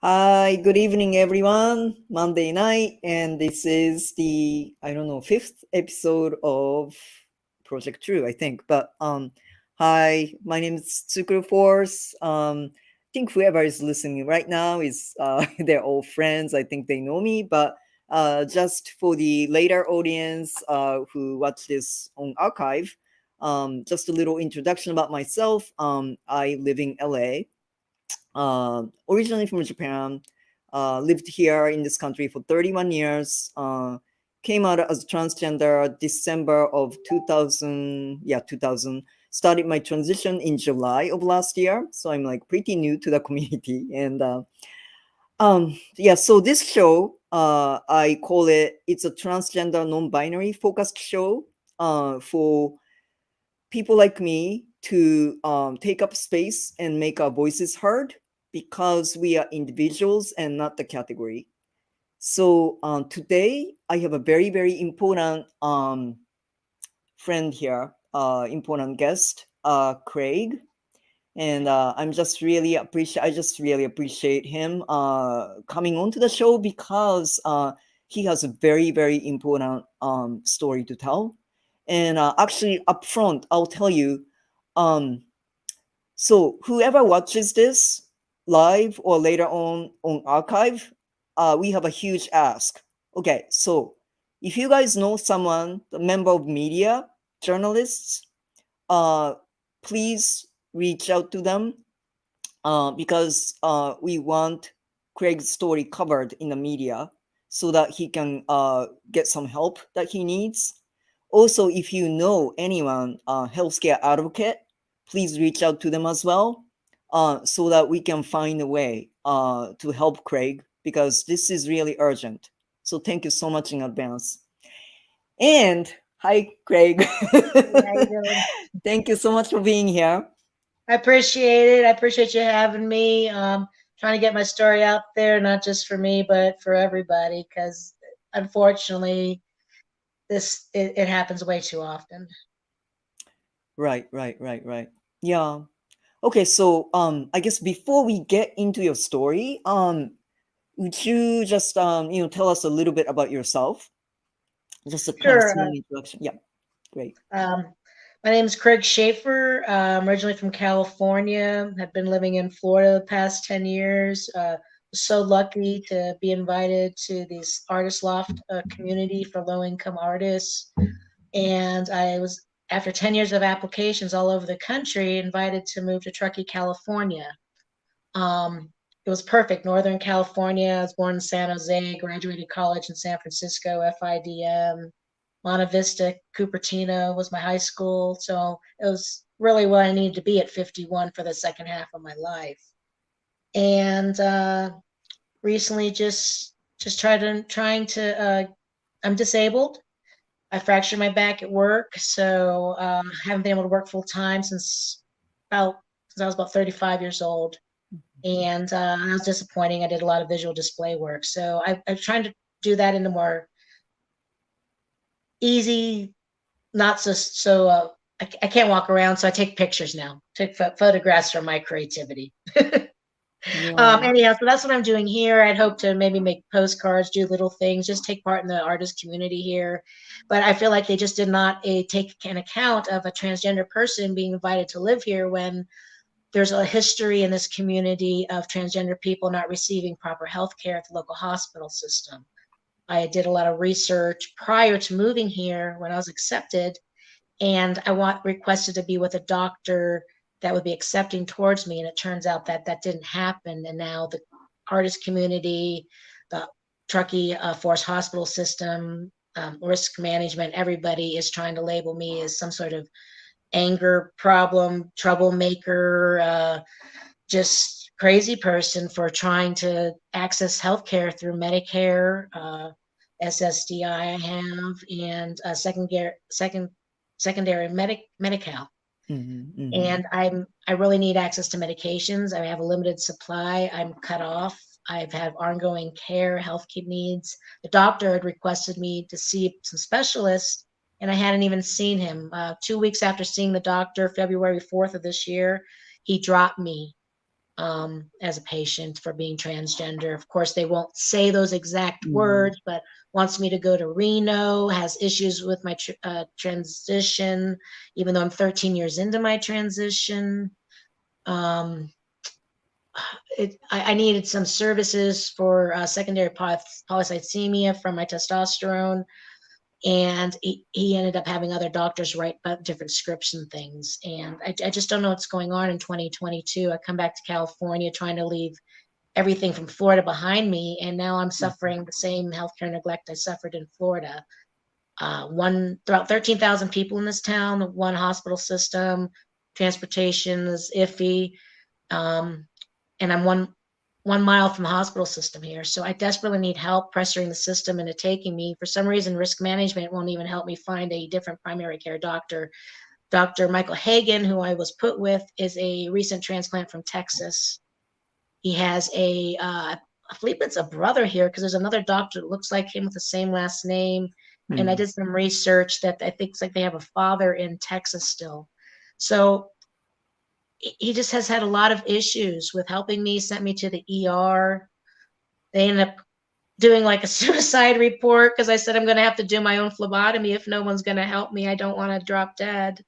Hi, good evening, everyone. Monday night, and this is the fifth episode of Project True, I think. But hi, my name is Tsukuru Fors. I think whoever is listening right now is they're all friends. I think they know me, but just for the later audience who watch this on archive, just a little introduction about myself. I live in LA, originally from Japan, lived here in this country for 31 years. Came out as transgender December of 2000. Yeah, 2000. Started my transition in July of last year, so I'm like pretty new to the community. And yeah, so this show, I call it. It's a transgender, non-binary focused show for people like me to take up space and make our voices heard because we are individuals and not the category. So today I have a very, very important friend here, important guest, Craig. And I just really appreciate him coming onto the show because he has a very, very important story to tell. And actually, up front, I'll tell you, um, so whoever watches this live or later on archive, we have a huge ask. Okay, so if you guys know someone, a member of media, journalists, uh, please reach out to them because we want Craig's story covered in the media so that he can get some help that he needs. Also, if you know anyone, healthcare advocate, please reach out to them as well so that we can find a way to help Craig because this is really urgent. So thank you so much in advance. And hi, Craig. Hey, how you doing? Thank you so much for being here. I appreciate it. I appreciate you having me. Trying to get my story out there, not just for me, but for everybody, because unfortunately, it happens way too often. Right. Yeah. Okay, so I guess before we get into your story, would you just tell us a little bit about yourself? Just a kind of Sure. small introduction. Yeah, great. My name is Craig Schaffer. I'm originally from California. I've been living in Florida the past 10 years. So lucky to be invited to this artist loft community for low income artists. And I was, after 10 years of applications all over the country, invited to move to Truckee, California. It was perfect. Northern California. I was born in San Jose, graduated college in San Francisco, FIDM. Monte Vista, Cupertino was my high school. So it was really where I needed to be at 51 for the second half of my life. And recently trying to I'm disabled. I fractured my back at work, so haven't been able to work full time about since I was about 35 years old, and that was disappointing. I did a lot of visual display work, so I'm trying to do that in a more easy, not I can't walk around, so I take pictures now. Take photographs from my creativity. Yeah. Anyhow, so that's what I'm doing here. I'd hope to maybe make postcards, do little things, just take part in the artist community here. But I feel like they just did not take an account of a transgender person being invited to live here when there's a history in this community of transgender people not receiving proper health care at the local hospital system. I did a lot of research prior to moving here when I was accepted, and I requested to be with a doctor that would be accepting towards me, and it turns out that that didn't happen. And now the artist community, the Truckee Force Hospital system, risk management, everybody is trying to label me as some sort of anger problem, troublemaker, just crazy person for trying to access healthcare through Medicare, SSDI I have, and secondary Medi-Cal. Mm-hmm. And I really need access to medications. I have a limited supply. I'm cut off. I've had ongoing care, health needs. The doctor had requested me to see some specialists, and I hadn't even seen him. 2 weeks after seeing the doctor, February 4th of this year, he dropped me as a patient for being transgender. Of course, they won't say those exact Mm. words, but wants me to go to Reno, has issues with my transition, even though I'm 13 years into my transition. Um, I needed some services for secondary polycythemia from my testosterone, and he ended up having other doctors write different scripts and things. And I just don't know what's going on in 2022. I come back to California trying to leave everything from Florida behind me, and now I'm suffering the same healthcare neglect I suffered in Florida. Throughout 13,000 people in this town, one hospital system, transportation is iffy, um, and I'm 1 mile from the hospital system here. So I desperately need help pressuring the system into taking me. For some reason, risk management won't even help me find a different primary care doctor. Dr. Michael Hagan, who I was put with, is a recent transplant from Texas. He has I believe it's a brother here because there's another doctor that looks like him with the same last name. And I Mm. did some research that I think it's like they have a father in Texas still. So he just has had a lot of issues with helping me, sent me to the ER. They ended up doing like a suicide report because I said I'm going to have to do my own phlebotomy if no one's going to help me. I don't want to drop dead.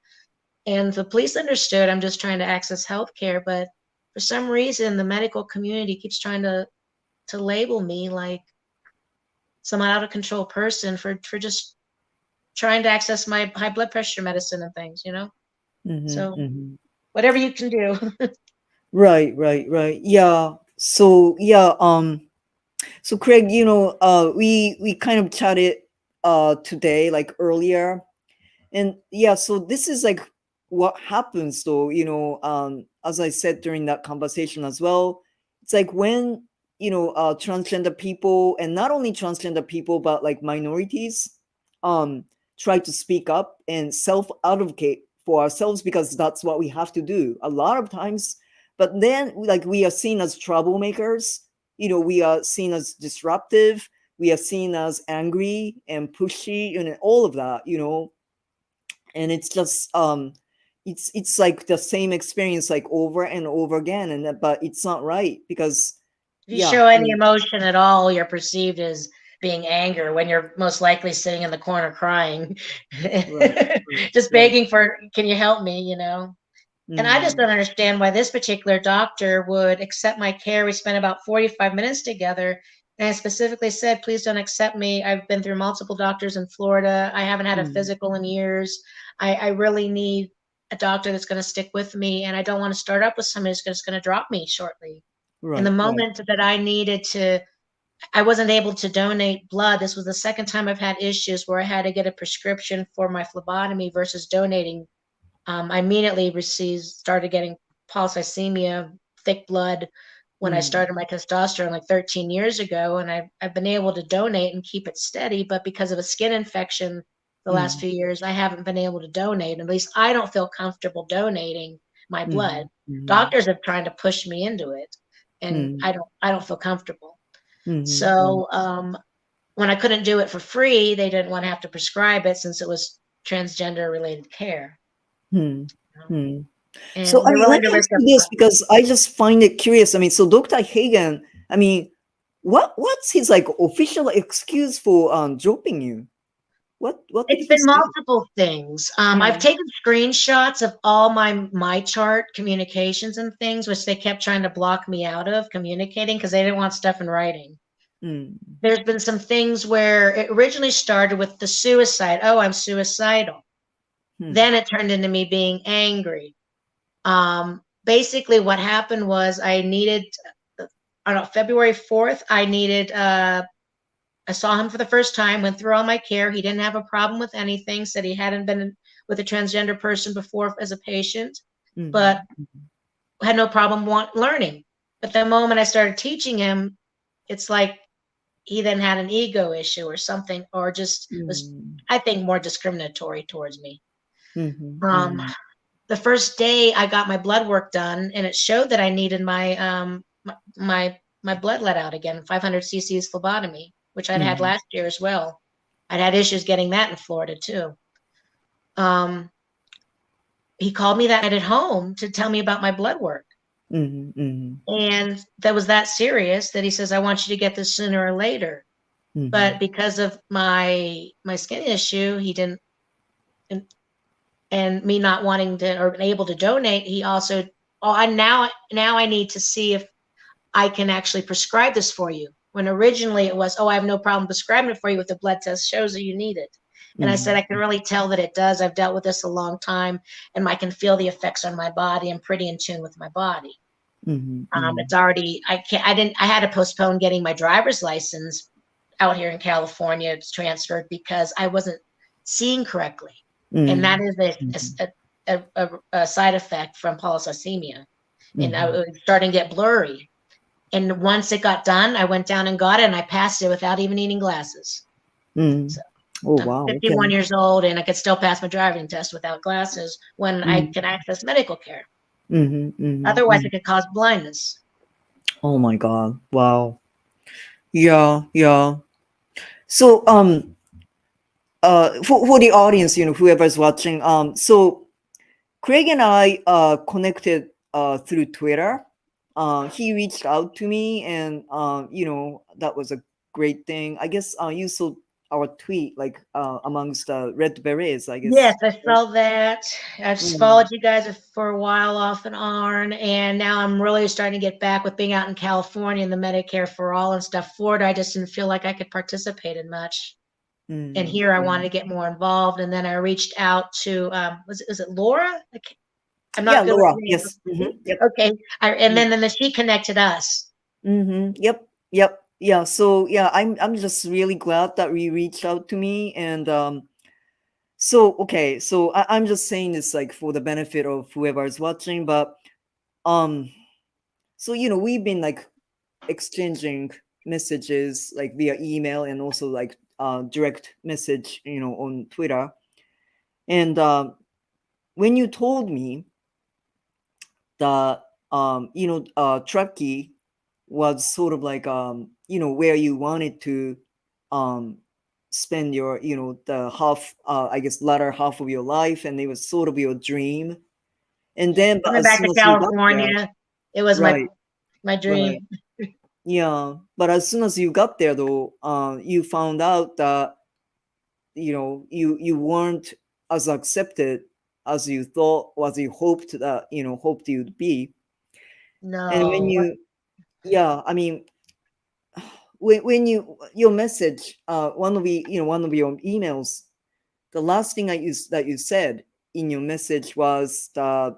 And the police understood I'm just trying to access health care, but for some reason the medical community keeps trying to label me like some out of control person for just trying to access my high blood pressure medicine and things. Mhm, So mhm. whatever you can do. Right, right, right. Yeah. So yeah, so Craig, we kind of chatted today, like earlier. And yeah, so this is like what happens though, as I said during that conversation as well. It's like when, transgender people, and not only transgender people, but like minorities, um, try to speak up and self advocate for ourselves because that's what we have to do a lot of times. But then, like, we are seen as troublemakers, we are seen as disruptive, we are seen as angry and pushy and all of that, and it's just it's like the same experience like over and over again, but it's not right because If you yeah, show I any mean, emotion at all, you're perceived as being anger when you're most likely sitting in the corner crying, right, right, just right. begging for, can you help me? And I just Mm, don't understand why this particular doctor would accept my care. We spent about 45 minutes together. And I specifically said, please don't accept me. I've been through multiple doctors in Florida. I haven't had a mm, physical in years. I really need a doctor that's going to stick with me. And I don't want to start up with somebody who's just going to drop me shortly. In the right, right. moment that I wasn't able to donate blood. This was the second time I've had issues where I had to get a prescription for my phlebotomy versus donating. I immediately started getting polycythemia, thick blood, when I Mm, started my testosterone like 13 years ago, and I've been able to donate and keep it steady. But because of a skin infection the last mm, few years, I haven't been able to donate. At least I don't feel comfortable donating my blood. mm, mm, Doctors have tried to push me into it, and mm, I don't feel comfortable. mm, mm, So when I couldn't do it for free, they didn't want to have to prescribe it since it was transgender related care. mm, um, mm. So And I they're mean, let willing me to ask risk you a this because I just find it curious. I mean, so Dr. Hagen, I mean, what's his like official excuse for dropping you? What did It's he been say? multiple things. I've Mm, taken screenshots of all my chart communications and things, which they kept trying to block me out of communicating because they didn't want stuff in writing. mm, There's been some things where it originally started with the suicide. Oh, I'm suicidal. mm, Then it turned into me being angry. Basically, what happened was I needed, on February 4th, I saw him for the first time, went through all my care. He didn't have a problem with anything, said he hadn't been with a transgender person before as a patient, but mhm, had no problem learning. But the moment I started teaching him, it's like he then had an ego issue or something, or just was, mm, I think, more discriminatory towards me. mhm, Um, mhm, the first day I got my blood work done, and it showed that I needed my blood let out again, 500 cc's phlebotomy, which I'd had mhm, last year as well. I'd had issues getting that in Florida too. Um, he called me that night at home to tell me about my blood work. Mhm. Mhm. And that was that serious that he says, I want you to get this sooner or later. But Mhm. because of my skin issue, he didn't, and me not wanting to or able to donate, he also, oh, I now I need to see if I can actually prescribe this for you. When originally it was, oh, I have no problem prescribing it for you if the blood test shows that you need it. And I said, I Mhm. can really tell that it does. I've dealt with this a long time, and I can feel the effects on my body. I'm pretty in tune with my body. Mhm. Mhm. It's already, I had to postpone getting my driver's license out here in California. It's transferred because I wasn't seeing correctly. And that Mhm. is Mhm. a side effect from polycythemia. And I Mhm. was starting to get blurry. And once it got done, I went down and got it, and I passed it without even needing glasses. Mhm. So Oh I'm wow. 51 Okay. years old, and I could still pass my driving test without glasses when I Mhm. can access medical care. Mhm. Mhm. Otherwise, Mhm. it could cause blindness. Oh my God. Wow. Yeah. Yeah. So for the audience, whoever's watching, so Craig and I connected through Twitter. He reached out to me, and that was a great thing. I guess you saw our tweet, like amongst red berets, I Yes, guess. I saw that. I've Mm, followed you guys for a while off and on, and now I'm really starting to get back with being out in California and the Medicare for all and stuff. Florida, I just didn't feel like I could participate in much. And mm, here I wanted mm. to get more involved. And then I reached out to was it Laura? I'm Yeah, not good with Laura. names. Yes. Yep. Okay. And then she connected us. Yep. Yep. Yeah. So yeah, I'm just really glad that we reached out to me, and so okay, so I'm just saying this like for the benefit of whoever is watching, but um, so we've been like exchanging messages like via email and also like direct message, on Twitter, and when you told me that Truckee was sort of like where you wanted to um spend your the half I guess latter half of your life, and it was sort of your dream. And Yeah. then, but Coming as back soon to as you got there, California, it was right, my right, dream. yeah. But as soon as you got there, though, you found out that you weren't as accepted as you thought, or as you hoped that hoped you'd be. And when No. you, yeah, I mean, when your message, one of your emails, the last thing that you said in your message was that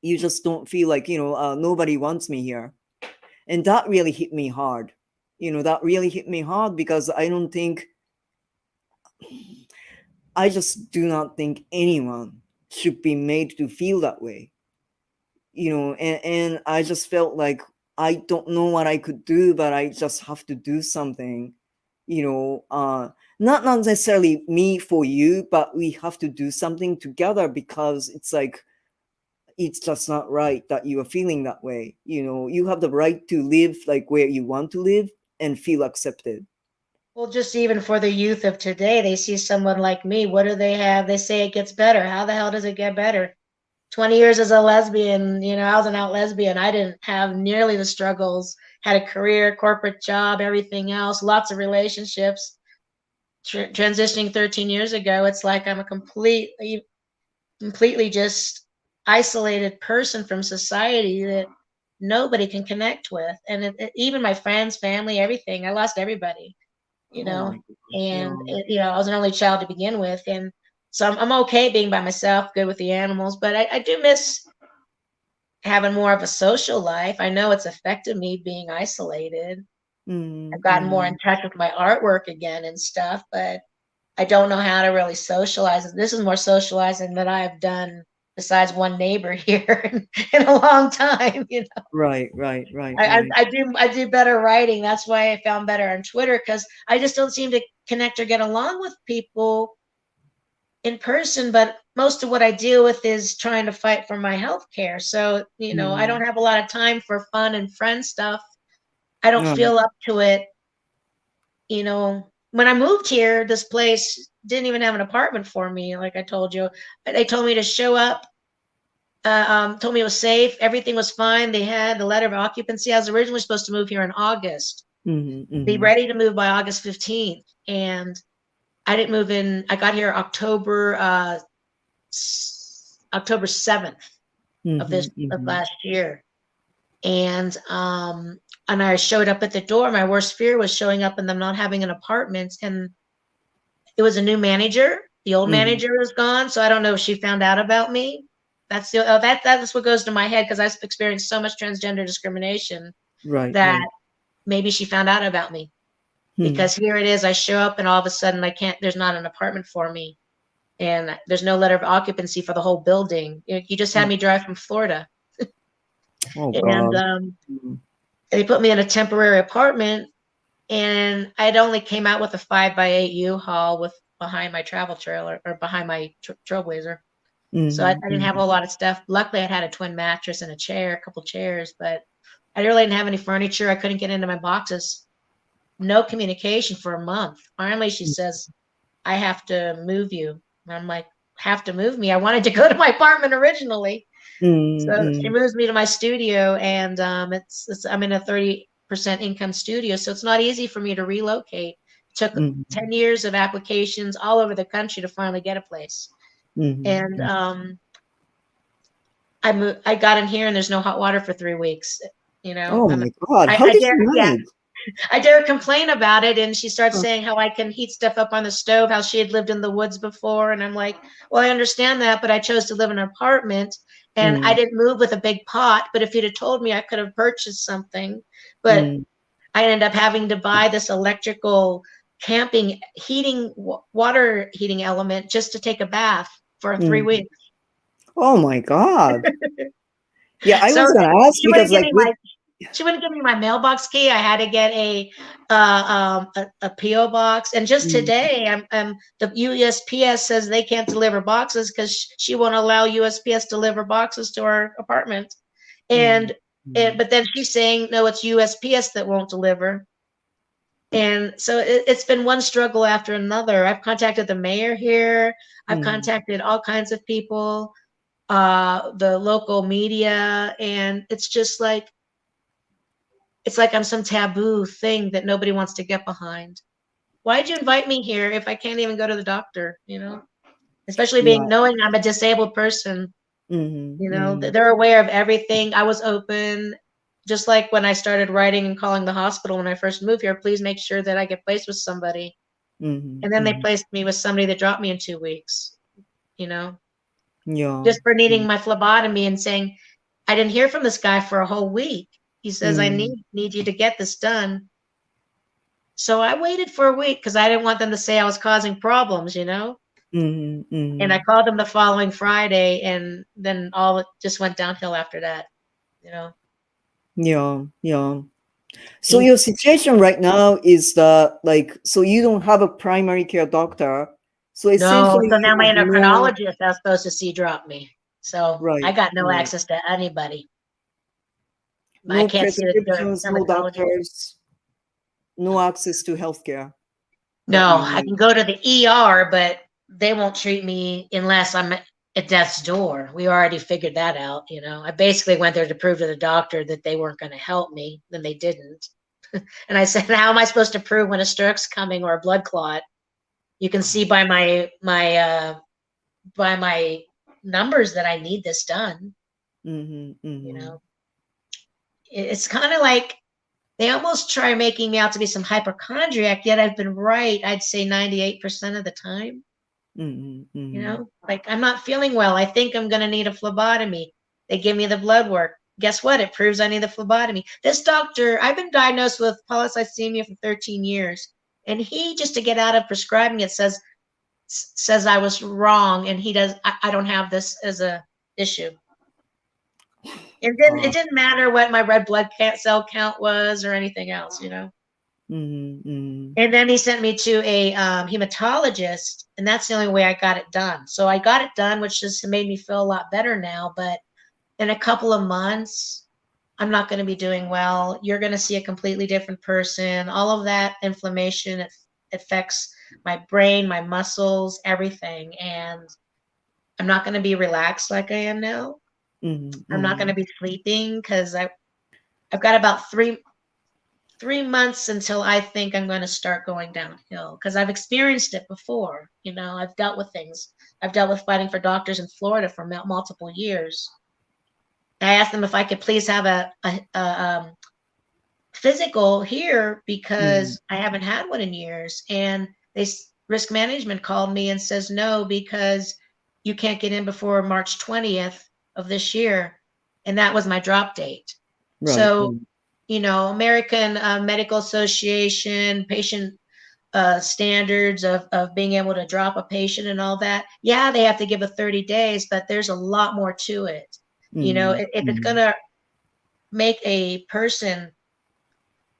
you just don't feel like nobody wants me here. And that really hit me hard. That really hit me hard because I just do not think anyone should be made to feel that way. And I just felt like I don't know what I could do, but I just have to do something. you know uh not necessarily me for you, but we have to do something together, because it's like it's just not right that you are feeling that way. You have the right to live like where you want to live and feel accepted. Well, just even for the youth of today, they see someone like me. What do they have? They say it gets better. How the hell does it get better? 20 years as a lesbian, I was an out lesbian. I didn't have nearly the struggles, had a career, corporate job, everything else, lots of relationships. Transitioning 13 years ago, it's like I'm a completely just isolated person from society that nobody can connect with. And even my friends, family, everything, I lost everybody, you Oh my know, god. Yeah. and I was an only child to begin with. And so I'm okay being by myself, good with the animals, but I do miss having more of a social life. I know it's affected me being isolated. I've gotten more in Mm-hmm. touch with my artwork again and stuff, but I don't know how to really socialize. This is more socializing that I have done besides one neighbor here in a long time. Right, right, right, I, I, right. I do better writing. That's why I found better on Twitter because I just don't seem to connect or get along with people in person. But most of what I deal with is trying to fight for my health care. So, I Mm-hmm. don't have a lot of time for fun and friend stuff. I don't Right. feel up to it. When I moved here, this place didn't even have an apartment for me, like I told you. They told me to show up told me it was safe. Everything was fine. They had the letter of occupancy. I was originally supposed to move here in August, be ready to move by August 15th. And I didn't move in. I got here October 7th of last year. And I showed up at the door. My worst fear was showing up and them not having an apartment. And it was a new manager. The old manager was gone. So I don't know if she found out about me. That's that's what goes to my head, because I've experienced so much transgender discrimination that maybe she found out about me. Because here it is, I show up and all of a sudden there's not an apartment for me. And there's no letter of occupancy for the whole building. You just had me drive from Florida. Oh, and God. They put me in a temporary apartment, and I'd only came out with a 5x8 U-Haul behind my travel trailer, or behind my trailblazer. So I didn't have a lot of stuff. Luckily, I had a twin mattress and a couple chairs, but I really didn't have any furniture. I couldn't get into my boxes. No communication for a month. Finally, she says, I have to move you. And I'm like, have to move me? I wanted to go to my apartment originally. So she moves me to my studio, and I'm in a 30% income studio, so it's not easy for me to relocate. It took 10 years of applications all over the country to finally get a place. And I got in here, and there's no hot water for 3 weeks. Oh my God! How did you manage? I dare complain about it, and she starts saying how I can heat stuff up on the stove, how she had lived in the woods before, and I'm like, well, I understand that, but I chose to live in an apartment, and I didn't move with a big pot. But if you'd have told me, I could have purchased something. But I ended up having to buy this electrical camping water heating element just to take a bath for 3 weeks. Oh my God! Yeah, I So was gonna ask because she wouldn't give me my mailbox key. I had to get a PO box. And just today, the USPS says they can't deliver boxes because she won't allow USPS to deliver boxes to our apartment. But then she's saying no, it's USPS that won't deliver. And so it's been one struggle after another. I've contacted the mayor here. I've contacted all kinds of people, the local media, and it's just like, it's like I'm some taboo thing that nobody wants to get behind. Why'd you invite me here if I can't even go to the doctor, Especially knowing I'm a disabled person, they're aware of everything. I was open, just like when I started writing and calling the hospital when I first moved here, please make sure that I get placed with somebody. And then they placed me with somebody that dropped me in 2 weeks, just for needing my phlebotomy, and saying, I didn't hear from this guy for a whole week. He says, I need you to get this done. So I waited for a week because I didn't want them to say I was causing problems, And I called them the following Friday, and then all it just went downhill after that, Yeah. So your situation right now is that, so you don't have a primary care doctor. So No, essentially, so you now my have no, endocrinologist I was supposed to see dropped me. So I got no access to anybody. I no can't see the prescriptions, no dermatologist. doctors, no access to healthcare. No, I can go to the ER, but they won't treat me unless I'm at death's door. We already figured that out, I basically went there to prove to the doctor that they weren't going to help me, then they didn't. And I said, how am I supposed to prove when a stroke's coming or a blood clot? You can see by my numbers that I need this done. It's kind of like they almost try making me out to be some hypochondriac, yet I've been right, I'd say 98% of the time. Like, I'm not feeling well. I think I'm going to need a phlebotomy. They give me the blood work. Guess what? It proves I need the phlebotomy. This doctor, I've been diagnosed with polycythemia for 13 years. And he, just to get out of prescribing it, says I was wrong. And I don't have this as a issue. It didn't matter what my red blood cell count was or anything else, And then he sent me to a hematologist, and that's the only way I got it done. So I got it done, which just made me feel a lot better now. But in a couple of months, I'm not going to be doing well. You're going to see a completely different person. All of that inflammation affects my brain, my muscles, everything. And I'm not going to be relaxed like I am now. I'm not going to Mm-hmm. be sleeping because I've got about three months until I think I'm going to start going downhill because I've experienced it before. You know, I've dealt with things. I've dealt with fighting for doctors in Florida for multiple years. I asked them if I could please have a physical here Mm-hmm. because I haven't had one in years. And risk management called me and says no because you can't get in before March 20th of this year, and that was my drop date. Right. So, you know, American Medical Association patient standards of being able to drop a patient and all that. Yeah, they have to give a 30 days, but there's a lot more to it. You know, Mm-hmm. if it's Mm-hmm. going to make a person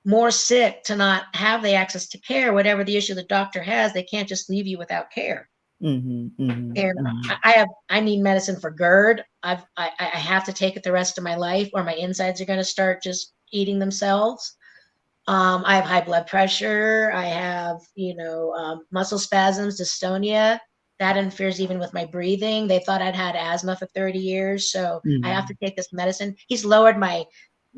more sick to not have the access to care, whatever the issue the doctor has, they can't just leave you without care. Mm-hmm. Mm-hmm. And Mm-hmm. I need medicine for GERD. I have to take it the rest of my life, or my insides are going to start just eating themselves. I have high blood pressure. I have, muscle spasms, dystonia. That interferes even with my breathing. They thought I'd had asthma for 30 years, so I have to take this medicine. He's lowered my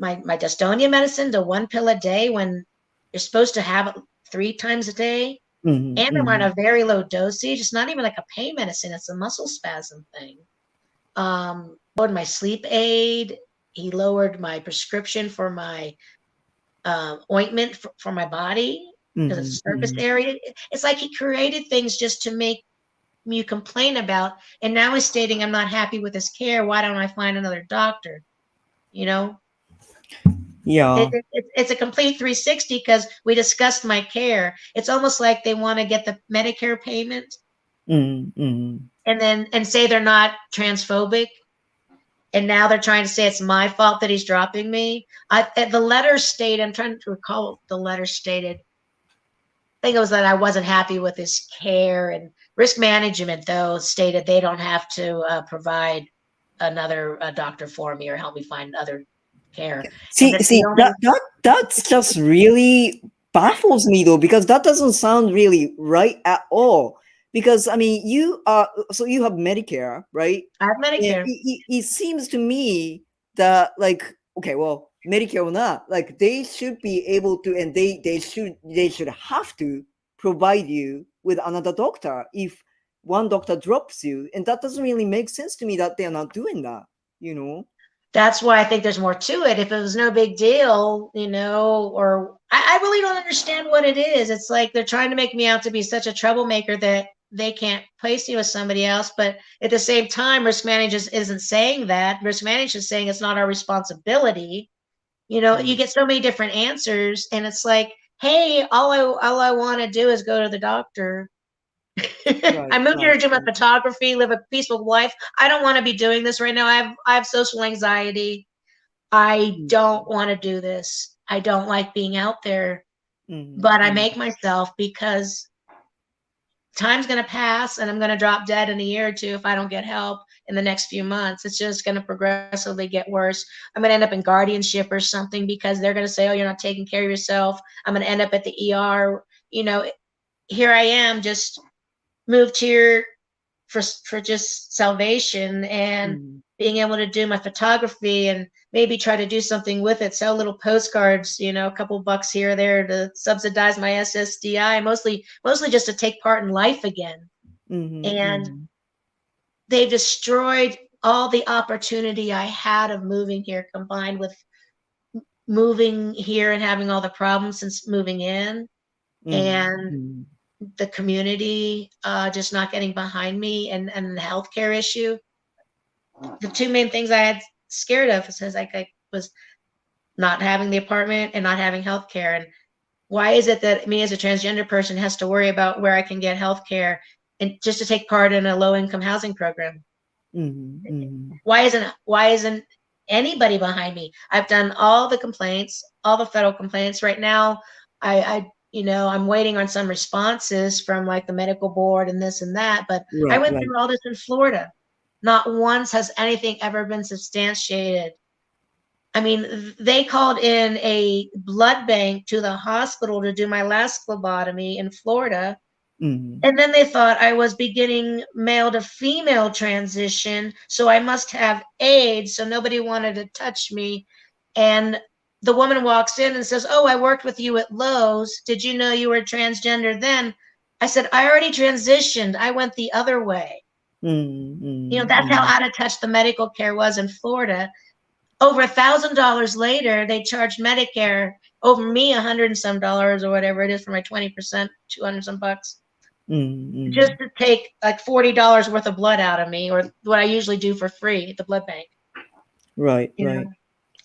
dystonia medicine to 1 pill a day when you're supposed to have it 3 times a day. Mm-hmm. And I'm on Mm-hmm. a very low dosage. It's not even like a pain medicine, it's a muscle spasm thing. Lowered my sleep aid. He lowered my prescription for my ointment for my body because it's surface Mm-hmm. area. It's like he created things just to make me complain about. And now he's stating I'm not happy with his care. Why don't I find another doctor? You know, Yeah. it's a complete 360 because we discussed my care. It's almost like they want to get the Medicare payment Mm-hmm. Mm-hmm. and say they're not transphobic. And now they're trying to say it's my fault that he's dropping me. The letter stated, I'm trying to recall what the letter stated. I think it was that I wasn't happy with his care, and risk management, though, stated they don't have to provide another doctor for me or help me find other care. And See, that's the see only, that's just really baffles me though, because that doesn't sound really right at all. Because I mean, you are so you have Medicare, right? I have And Medicare. it seems to me that like okay, well, Medicare or not, like they should be able to, and they should have to provide you with another doctor if one doctor drops you, and that doesn't really make sense to me that they are not doing that. You know. That's why I think there's more to it. If it was no big deal, or I really don't understand what it is. It's like they're trying to make me out to be such a troublemaker that they can't place you with somebody else. But at the same time, risk management isn't saying that. Risk management is saying it's not our responsibility. You Mm. get so many different answers, and it's like, hey, all I want to do is go to the doctor. I Right, moved here right, to do my right. photography, live a peaceful life. I don't want to be doing this right now. I have social anxiety. I Mm, don't want to do this. I don't like being out there, mhm, but I mhm, make myself because time's going to pass and I'm going to drop dead in a year or two if I don't get help in the next few months. It's just going to progressively get worse. I'm going to end up in guardianship or something because they're going to say, oh, you're not taking care of yourself. I'm going to end up at the ER. Here I am, just moved here for just salvation and mhm, being able to do my photography and maybe try to do something with it, sell little postcards, a couple bucks here or there to subsidize my SSDI, mostly just to take part in life again. mhm, And mhm, they've destroyed all the opportunity I had of moving here, combined with moving here and having all the problems since moving in, mhm, and mhm, the community just not getting behind me, and the healthcare issue. The two main things I had scared of was like I was not having the apartment and not having health care. And why is it that me as a transgender person has to worry about where I can get health care and just to take part in a low income housing program? mhm, mhm. Why isn't anybody behind me? I've done all the complaints, all the federal complaints. Right now, I'm waiting on some responses from like the medical board and this and that. But I Right, went right. through all this in Florida. Not once has anything ever been substantiated. I mean, they called in a blood bank to the hospital to do my last phlebotomy in Florida. Mm-hmm. And then they thought I was beginning male to female transition, so I must have AIDS, so nobody wanted to touch me. And the woman walks in and says, "Oh, I worked with you at Lowe's. Did you know you were transgender then?" I said, "I already transitioned. I went the other way." That's how Mm-hmm. out of touch the medical care was in Florida. Over $1,000 later, they charged Medicare over me $100 and some or whatever it is for my 20%, 200 some bucks, just Mm-hmm. to take like $40 worth of blood out of me, or what I usually do for free at the blood bank. Right, You know, right.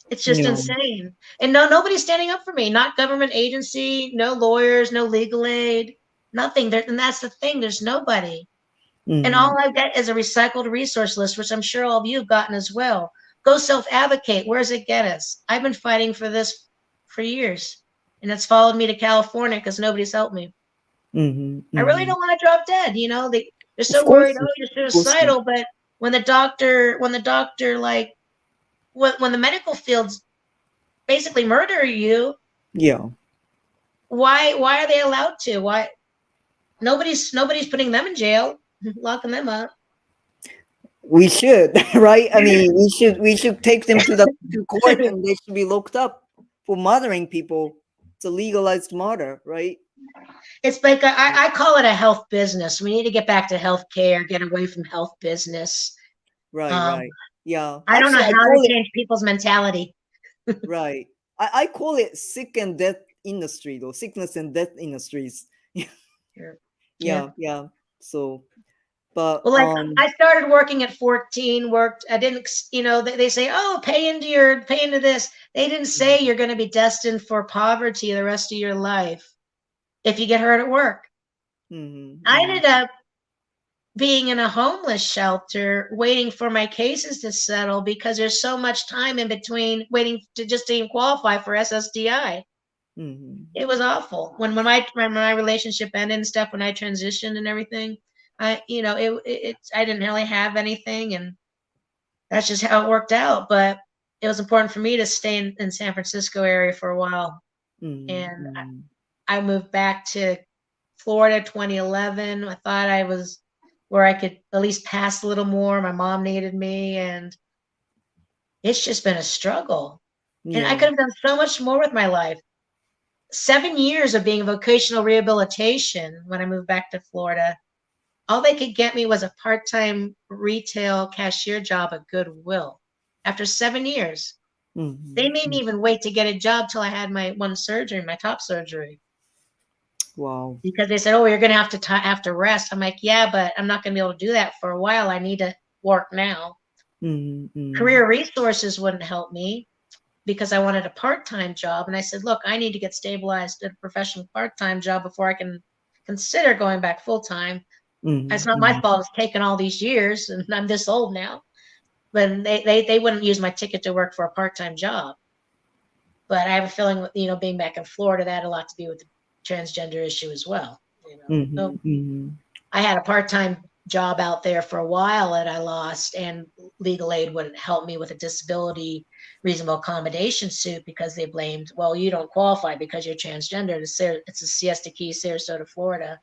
it's just No. insane. And no, nobody's standing up for me. Not government agency, no lawyers, no legal aid, nothing. And that's the thing. There's nobody. And Mm-hmm. all I get is a recycled resource list, which I'm sure all of you have gotten as well. Go self-advocate. Where does it get us? I've been fighting for this for years, and it's followed me to California because nobody's helped me. Mm-hmm. I really Mm-hmm. don't want to drop dead. They're Of so course, worried. Oh, you're of course not. suicidal. But when the doctor, like, when the medical fields basically murder you, Yeah. why are they allowed to? Why nobody's putting them in jail, locking them up. We should, right? I mean, we should take them to court and they should be locked up for murdering people. It's a legalized murder, right? It's like I call it a health business. We need to get back to healthcare, get away from health business. Right, Um, right. Yeah. I don't know Actually, I how to call it change people's mentality. right. I call it sick and death industry though. Sickness and death industries. Sure. Yeah. Yeah, yeah. So, but Well, like I started working at 14, worked, I didn't, they say, oh, pay into this. They didn't say you're going to be destined for poverty the rest of your life if you get hurt at work. mm-hmm, I mm-hmm, ended up being in a homeless shelter waiting for my cases to settle because there's so much time in between waiting to just even qualify for SSDI. mm-hmm, It was awful when my relationship ended and stuff, when I transitioned and everything. I didn't really have anything, and that's just how it worked out. But it was important for me to stay in San Francisco area for a while, and mm-hmm, I moved back to Florida 2011. I thought I was where I could at least pass a little more. My mom needed me, and it's just been a struggle. And I yeah. could have done so much more with my life. 7 years of being vocational rehabilitation when I moved back to Florida. All they could get me was a part-time retail cashier job at Goodwill. After 7 years, they made me Mm-hmm. even wait to get a job till I had my one surgery, my top surgery, Wow. because they said, "Oh, you're going to have to rest." I'm like, "Yeah, but I'm not going to be able to do that for a while. I need to work now." Mm-hmm, Career resources wouldn't help me because I wanted a part-time job, and I said, "Look, I need to get stabilized at a professional part-time job before I can consider going back full-time." It's not my mm-hmm, fault. It's taken all these years, and I'm this old now. But they wouldn't use my ticket to work for a part-time job. But I have a feeling, being back in Florida, that had a lot to do with the transgender issue as well. So mm-hmm, I had a part-time job out there for a while that I lost, and legal aid wouldn't help me with a disability reasonable accommodation suit because they blamed, well, you don't qualify because you're transgender. It's a Siesta Key, Sarasota, Florida.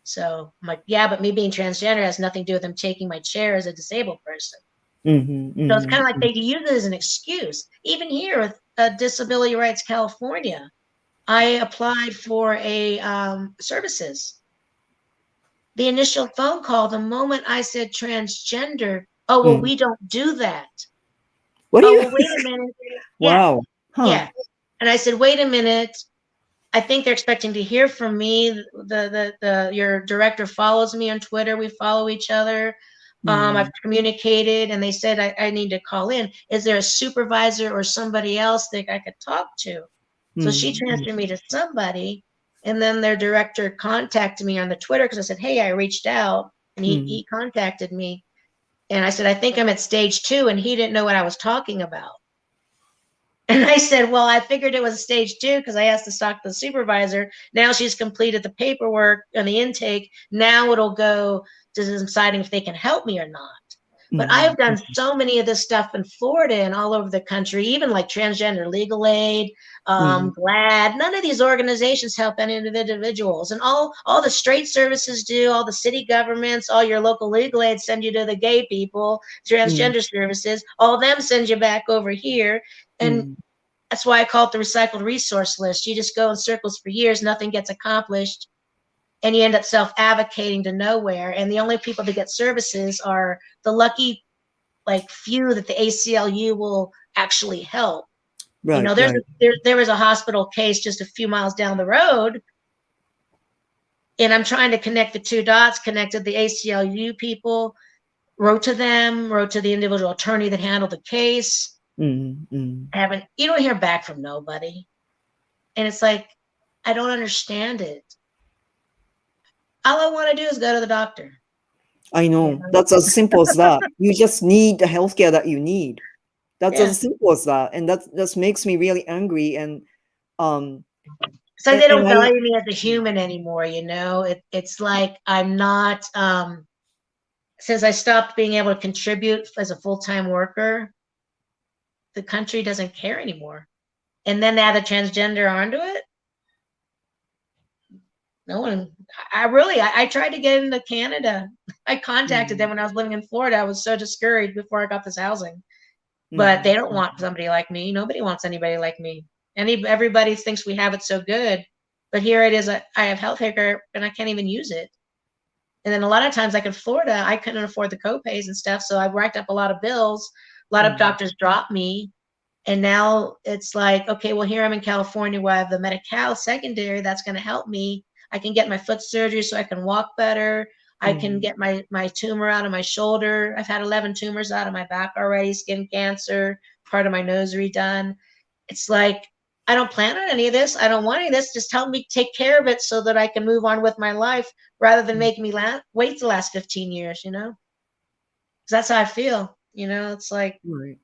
So I'm like, yeah, but me being transgender has nothing to do with them taking my chair as a disabled person. mm-hmm, So it's kind of like mm-hmm, they use it as an excuse. Even here with Disability Rights California, I applied for a services. The initial phone call, the moment I said transgender, oh, well, mm. we don't do that. What do Oh, you? well, wait a minute. Yeah, Wow. Huh. yeah. And I said, wait a minute. I think they're expecting to hear from me. Your director follows me on Twitter. We follow each other. I've Mm, communicated, and they said I need to call in. Is there a supervisor or somebody else that I could talk to? So she mm, mm, transferred me to somebody, and then their director contacted me on the Twitter because I said, "Hey, I reached out," and he mm, he contacted me, and I said, "I think I'm at stage 2," and he didn't know what I was talking about. And I said, well, I figured it was stage 2 because I asked to talk to the supervisor. Now she's completed the paperwork and the intake. Now it'll go to deciding if they can help me or not. But Mhm. I've done so many of this stuff in Florida and all over the country, even like Transgender Legal Aid, Mhm. GLAD. None of these organizations help any individuals, and all the straight services do. All the city governments, all your local legal aid send you to the gay people, Mhm. transgender services. All of them send you back over here, and Mhm. that's why I call it the recycled resource list. You just go in circles for years, nothing gets accomplished, and you end up self-advocating to nowhere. And the only people that get services are the lucky like few that the ACLU will actually help. You Right, know, right. there was a hospital case just a few miles down the road, and I'm trying to connect the two dots, connected the ACLU people, wrote to them, wrote to the individual attorney that handled the case. Mhm. Mhm. Haven't You don't hear back from nobody. And it's like, I don't understand it. All I want to do is go to the doctor. I You know. know? That's as simple as that. You just need the healthcare that you need. That's Yeah. as simple as that, and that makes me really angry. Um, So they and don't I value me as a human anymore, you know? It's like I'm not since I stopped being able to contribute as a full-time worker, the country doesn't care anymore. And then add a transgender onto it. No one. I tried to get into Canada. I contacted them Mhm. when I was living in Florida. I was so discouraged before I got this housing. But they Mhm. don't want somebody like me. Nobody wants anybody like me. Everybody thinks we have it so good. But here it is. I have health care and I can't even use it. And then a lot of times, like in Florida, I couldn't afford the copays and stuff. So I racked up a lot of bills. A lot of Mhm. doctors dropped me. And now it's like, okay, well, here I'm in California where I have the Medi-Cal secondary that's going to help me. I can get my foot surgery so I can walk better. I can Mhm. get my tumor out of my shoulder. I've had 11 tumors out of my back already, skin cancer, part of my nose redone. It's like, I don't plan on any of this. I don't want any of this. Just help me take care of it so that I can move on with my life rather than Mhm. making me wait the last 15 years, you know? Because that's how I feel, you know? It's like, Right.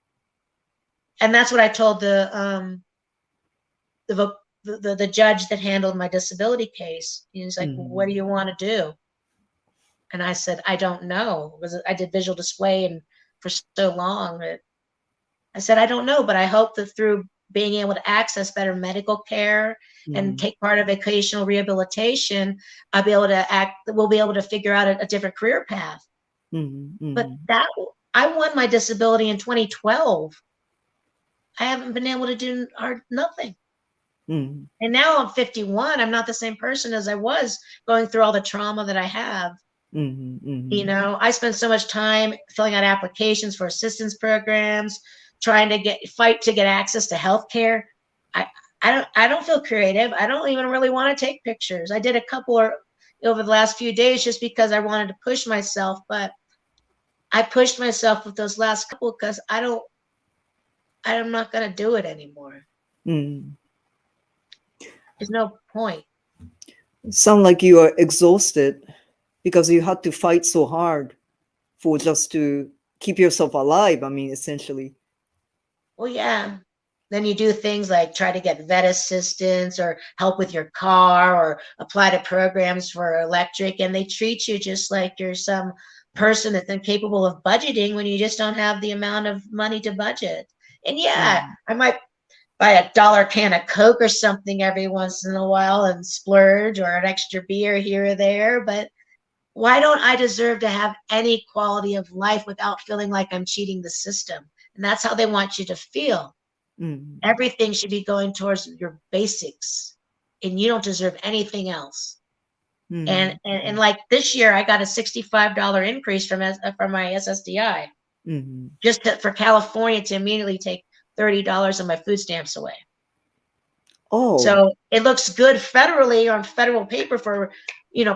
and that's what I told the judge that handled my disability case. He's like, well, what do Mhm. you want to do? And I said, I don't know. I did visual display and for so long that I said, I don't know, but I hope that through being able to access better medical care and Mhm. take part of vocational rehabilitation, we'll be able to figure out a different career path. Mhm. But Mhm. I won my disability in 2012. I haven't been able to do nothing. Mhm. And now I'm 51. I'm not the same person as I was going through all the trauma that I have. Mhm. You Mhm. know, I spend so much time filling out applications for assistance programs, trying to fight to get access to healthcare. I I don't feel creative. I don't even really want to take pictures. I did a couple over the last few days just because I wanted to push myself, but I pushed myself with those last couple because I'm not going to do it anymore. Mhm. There's no point. Sound like you are exhausted because you had to fight so hard for just to keep yourself alive. I mean, essentially. Well, yeah. Then you do things like try to get vet assistance or help with your car or apply to programs for electric, and they treat you just like you're some person that's incapable of budgeting when you just don't have the amount of money to budget. And yeah, Mhm. I might buy a dollar can of Coke or something every once in a while and splurge or an extra beer here or there, but why don't I deserve to have any quality of life without feeling like I'm cheating the system? And that's how they want you to feel. Mhm. Everything should be going towards your basics, and you don't deserve anything else. And Mhm. and, and Mhm. like this year, I got a $65 increase from my SSDI Mhm. for California to immediately take $30 of my food stamps away. Oh. So it looks good federally on federal paper for,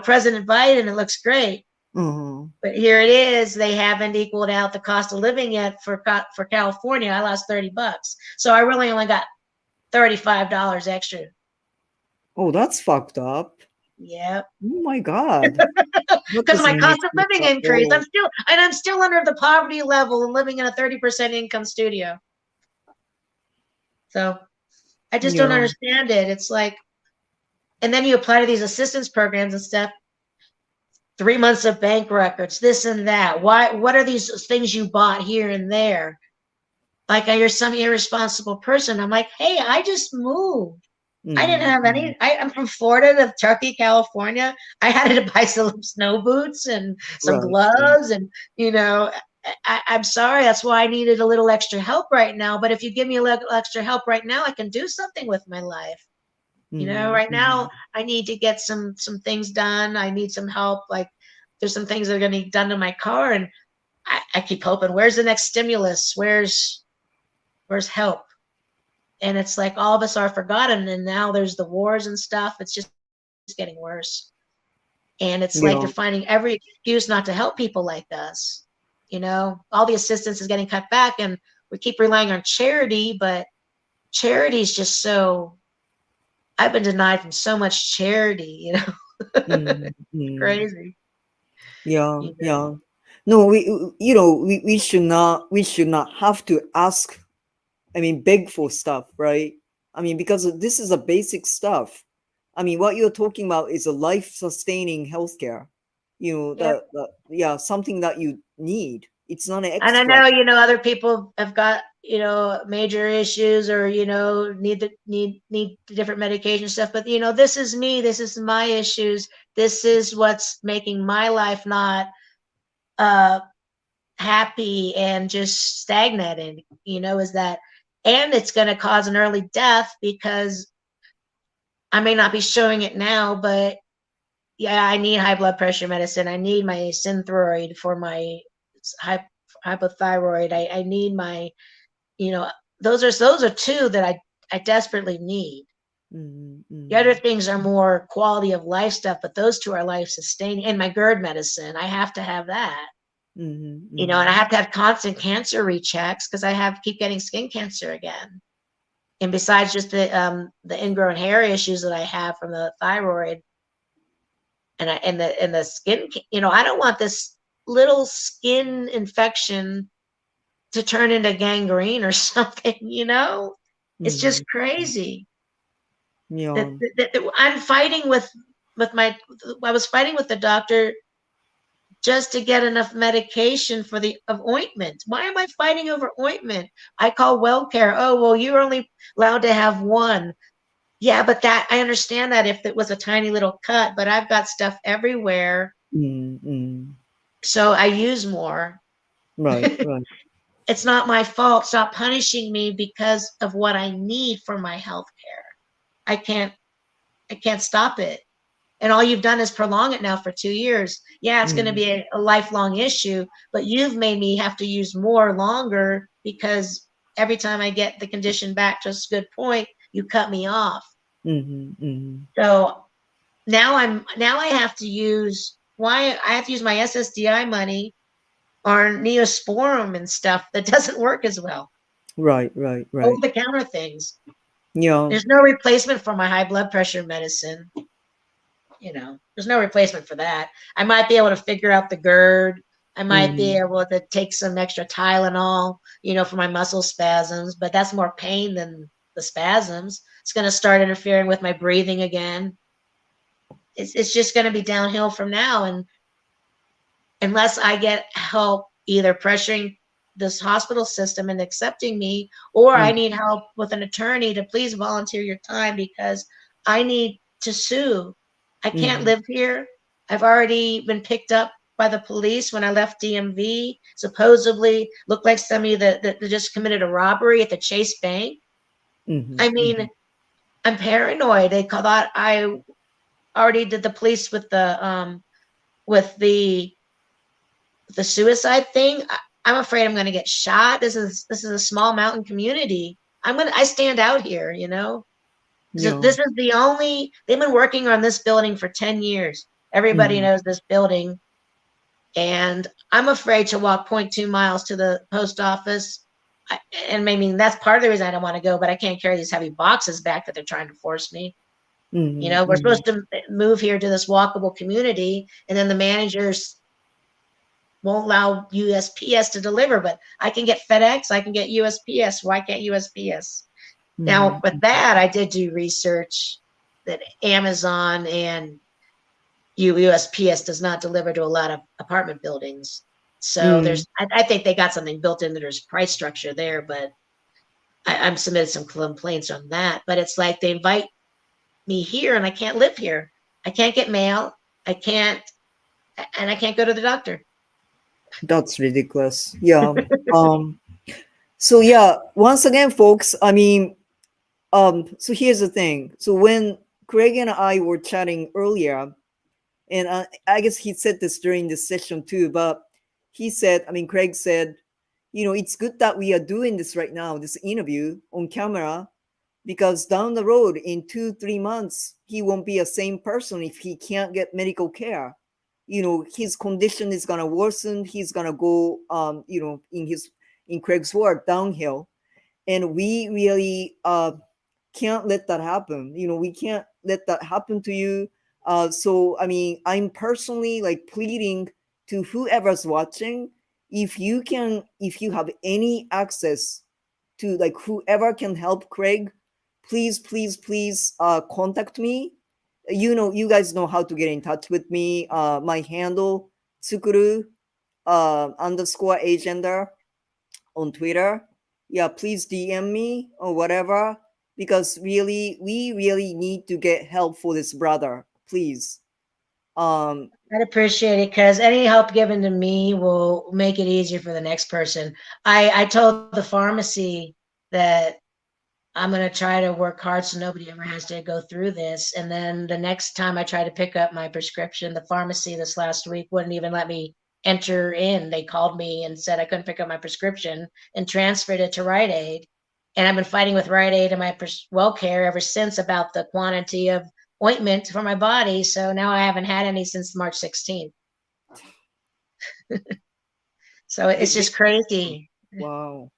President Biden. It looks great. Mhm. But here it is. They haven't equaled out the cost of living yet for California. I lost $30, so I really only got $35 extra. Oh, that's fucked up. Yep. Oh my God. That Because my doesn't cost make of sense living at increased. all. I'm still under the poverty level and living in a 30% income studio. So I just don't Yeah. understand it. It's like, and then you apply to these assistance programs and stuff. 3 months of bank records, this and that. Why? What are these things you bought here and there? Like you're some irresponsible person. I'm like, hey, I just moved. I didn't Mm, have mm, any. I'm from Florida to Truckee, California. I had to buy some snow boots and some right, right. gloves, and you know, I'm sorry. That's why I needed a little extra help right now. But if you give me a little extra help right now, I can do something with my life. Mm, Right now mm, I need to get some things done. I need some help. Like there's some things that are going to be done to my car, and I keep hoping. Where's the next stimulus? Where's help? And it's like all of us are forgotten, and now there's the wars and stuff. It's just getting worse, and it's like they're yeah. finding every excuse not to help people like us. All the assistance is getting cut back, and we keep relying on charity, but charity is just so. I've been denied from so much charity. Mm, It's mm. crazy. Yeah, You know. yeah. No, we should not have to ask, I mean, beg for stuff, right? I mean, because this is a basic stuff. I mean, what you're talking about is a life-sustaining healthcare. Yep. Yeah, something that you need. It's not an And I extra. know, other people have got, major issues or, need different medication stuff. But, this is me. This is my issues. This is what's making my life not uh, happy and just stagnating, is that, and it's going to cause an early death because I may not be showing it now, but yeah, I need high blood pressure medicine. I need my Synthroid for my hypothyroid. I need my, you know, those are two that I desperately need. Mm, The other mm, things are more quality of life stuff, but those two are life sustaining. And my GERD medicine, I have to have that. mm, And I mm, have to have constant cancer rechecks because I keep getting skin cancer again. And besides just the ingrown hair issues that I have from the thyroid, and the skin, I don't want this little skin infection to turn into gangrene or something. It's mm. just crazy that, Yeah. that I'm fighting with my I was fighting with the doctor just to get enough medication for the of ointment. Why am I fighting over ointment? I call well care. Oh, well, you're only allowed to have one. Yeah, but that I understand that if it was a tiny little cut, but I've got stuff everywhere, Mm, mm. so I use more. Right, right. It's not my fault. Stop punishing me because of what I need for my health care. I can't I can't stop it. And all you've done is prolong it now for 2 years. Yeah, it's going to Mm, be a lifelong issue, but you've made me have to use more longer because every time I get the condition back to a good point, you cut me off. mm, mm. So now I have to use why I have to use my SSDI money or Neosporin and stuff that doesn't work as well. Right, right, Over right. the counter things. Yeah. There's no replacement for my high blood pressure medicine. There's no replacement for that. I might be able to figure out the GERD. I might be Mm, able to take some extra Tylenol, for my muscle spasms, but that's more pain than the spasms. It's going to start interfering with my breathing again. It's just going to be downhill from now. And unless I get help either pressuring this hospital system and accepting me, or I mm, need help with an attorney to please volunteer your time because I need to sue. I can't mm, live here. I've already been picked up by the police when I left DMV. Supposedly looked like somebody that just committed a robbery at the Chase Bank. mm, I mm, mean, I'm paranoid. They thought I already did the police with the suicide thing. I'm afraid I'm going to get shot. This is a small mountain community. I stand out here. yeah. This is the only. They've been working on this building for 10 years. Everybody Mm, knows this building, and I'm afraid to walk zero point 0.2 miles to the post office. And maybe that's part of the reason I don't want to go. But I can't carry these heavy boxes back that they're trying to force me. mm, We're mm, supposed to move here to this walkable community, and then the managers won't allow USPS to deliver, but I can get FedEx, I can get USPS. Why can't USPS? Now, mm, with that, I did do research that Amazon and USPS does not deliver to a lot of apartment buildings. So Mm. I think they got something built into their price structure there, but I'm submitted some complaints on that. But it's like they invite me here and I can't live here. I can't get mail. I can't, and I can't go to the doctor. That's ridiculous. Yeah. Um. So yeah. Once again, folks. I mean, so here's the thing. So when Craig and I were chatting earlier, and I guess he said this during this session too, but he said, I mean, Craig said, it's good that we are doing this right now, this interview on camera, because down the road in 2 3 months, he won't be a same person if he can't get medical care. His condition is gonna worsen. He's gonna go, in Craig's word, downhill, and we really can't let that happen. We can't let that happen to you. So I mean, I'm personally like pleading to whoever's watching, if you have any access to like whoever can help Craig, please, please, please contact me. You guys know how to get in touch with me. My handle, Tsukuru underscore agender on Twitter. Yeah, please DM me or whatever, because really, we really need to get help for this brother. Please. Um, I'd appreciate it because any help given to me will make it easier for the next person. I told the pharmacy that I'm going to try to work hard so nobody ever has to go through this. And then the next time I tried to pick up my prescription, the pharmacy this last week wouldn't even let me enter in. They called me and said I couldn't pick up my prescription and transferred it to Rite Aid. And I've been fighting with Rite Aid and my WellCare ever since about the quantity of ointment for my body. So now I haven't had any since March 16th. So it's just crazy. wow.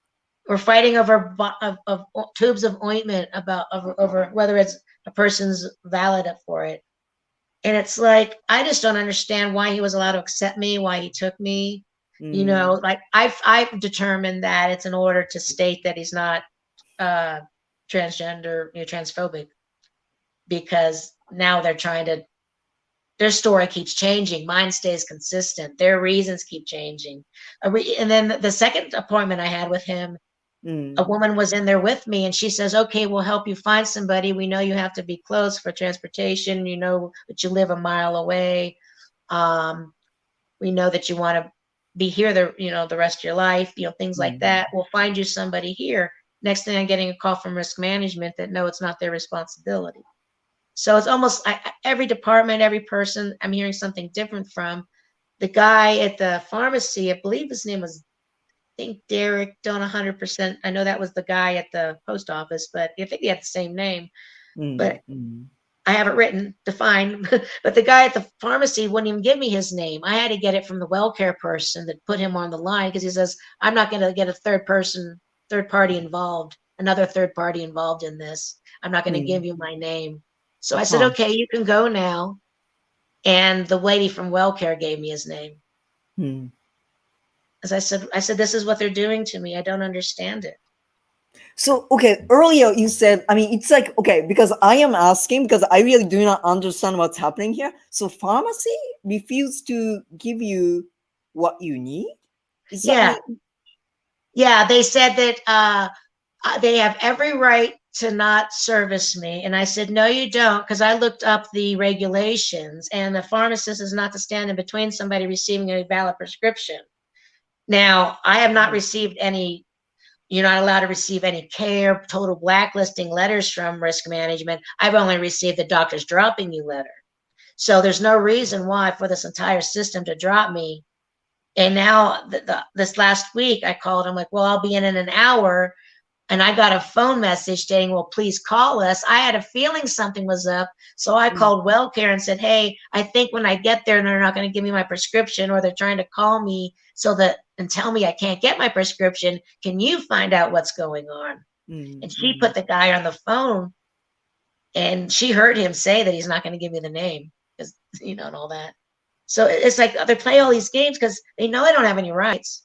We're fighting over of tubes of ointment about over whether it's a person's valid for it. And it's like I just don't understand why he was allowed to accept me, why he took me. Mm, Like I've determined that it's in order to state that he's not uh transgender, transphobic, because now they're trying to, their story keeps changing, mine stays consistent, their reasons keep changing. And then the second appointment I had with him, a mm, woman was in there with me and she says, okay, we'll help you find somebody. We know you have to be close for transportation. You know that you live a mile away. Um, we know that you want to be here the rest of your life, things like mm, that. We'll find you somebody here. Next thing I'm getting a call from risk management that no, it's not their responsibility. So it's almost every department, every person I'm hearing something different from. The guy at the pharmacy, I believe his name was, think Derek, don't 100%. I know that was the guy at the post office, but I think he had the same name. mm, But mm, I have it written, defined. But the guy at the pharmacy wouldn't even give me his name. I had to get it from the WellCare person that put him on the line because he says, I'm not going to get a third party involved, another third party involved in this. I'm not going to mm. give you my name. So I said, Huh. okay, you can go now. And the lady from WellCare gave me his name. Hmm. As I said, this is what they're doing to me. I don't understand it. So, okay, earlier you said, I mean, it's like, okay, because I am asking because I really do not understand what's happening here. So, pharmacy refused to give you what you need? Is that Yeah, what? yeah. They said that they have every right to not service me. And I said, no, you don't, because I looked up the regulations, and the pharmacist is not to stand in between somebody receiving a valid prescription. Now, I have not received any, you're not allowed to receive any care, total blacklisting letters from risk management. I've only received the doctor's dropping you letter. So there's no reason why for this entire system to drop me. And now this last week, I called. I'm like, well, I'll be in an hour. And I got a phone message saying, well, please call us. I had a feeling something was up. So I Mm, called WellCare and said, hey, I think when I get there, they're not going to give me my prescription, or they're trying to call me and tell me I can't get my prescription. Can you find out what's going on? mm, And she mm, put the guy on the phone, and she heard him say that he's not going to give me the name, because, and all that. So it's like they play all these games because they know I don't have any rights.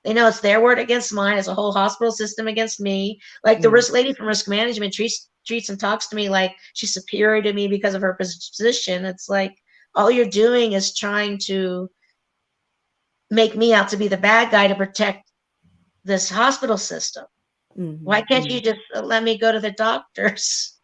They know it's their word against mine. It's a whole hospital system against me. Like the mm, risk lady from risk management treats and talks to me like she's superior to me because of her position. It's like, all you're doing is trying to make me out to be the bad guy to protect this hospital system. Why can't you just let me go to the doctors?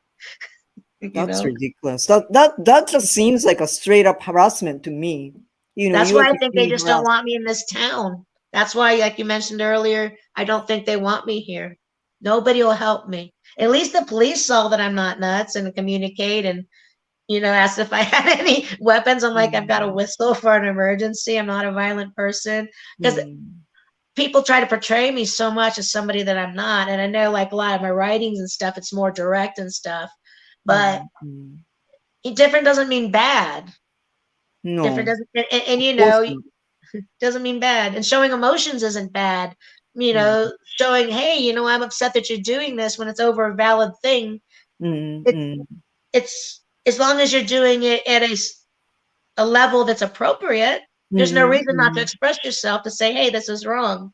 You That's know, ridiculous. That just seems like a straight up harassment to me. that's You are why I just think they being just don't harassed. want me in this town. That's why, like you mentioned earlier, I don't think they want me here. Nobody will help me. At least the police saw that I'm not nuts and communicate and, asked if I had any weapons. I'm like, I've got a Mm, whistle for an emergency. I'm not a violent person. Because mm, people try to portray me so much as somebody that I'm not. And I know, like, a lot of my writings and stuff, it's more direct and stuff. But mm. different doesn't mean bad. Different No, doesn't, and of course not. doesn't mean bad. And showing emotions isn't bad. Mm, Showing, hey, I'm upset that you're doing this when it's over a valid thing. mm, It, mm, it's as long as you're doing it at a level that's appropriate, there's no mm, reason not to mm. express yourself to say, hey, this is wrong,